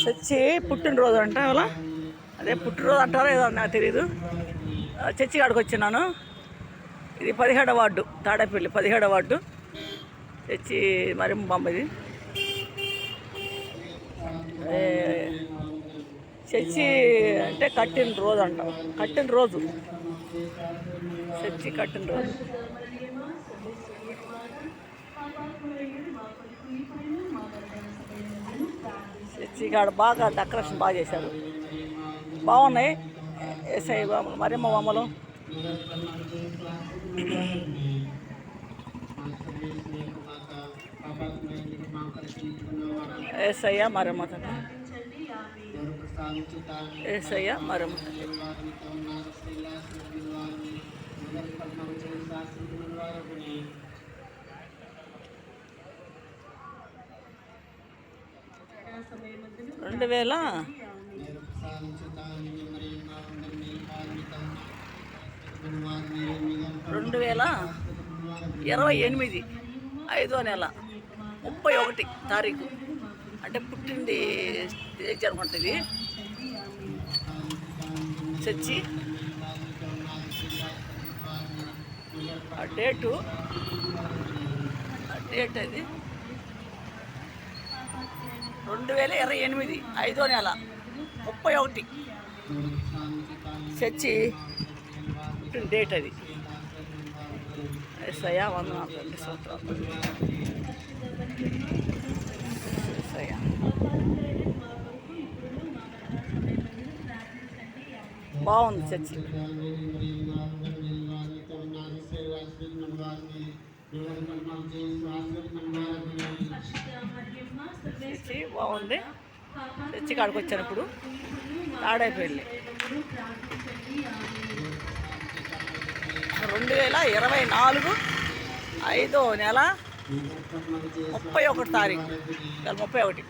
Church పుట్టినరోజు అంట ఇవాళ. అదే పుట్టినరోజు అంటారో ఏదో నాకు తెలీదు. చర్చి కాడికి వచ్చినాను. ఇది 17వ వార్డు, తాడేపల్లి 17వ వార్డు చర్చి మరియమ్మ బొమ్మది. చర్చి అంటే కట్టిన రోజు అంటాం, కట్టిన రోజు చర్చి కట్టిన రోజు. చర్చి కాడ బాగా డెకరేషన్ బాగా చేశారు, బాగున్నాయి. ఏసఐ బొమ్మలు, మరియమ్మ బొమ్మలు. ఏసయ్య మరియమ్మ తల్లి, ఏసయ్య మరియమ్మ తల్లి. రెండు వేల 2028 5వ నెల 31 తారీఖు అంటే పుట్టింది తేదీ అనుకుంటుంది. చర్చి ఆ డేట్ అది 2028 5వ నెల 31 చర్చి పుట్టిన డేట్ అది. ఏసయ్య వందనాలు తండ్రి, స్తోత్రాలు. ఏసయ్య బాగుంది చర్చి. చర్చి బాగుంది. చర్చి కాడికి వచ్చాను ఇప్పుడు, తాడేపల్లి. 2024 5వ నెల 31 తారీఖు 31.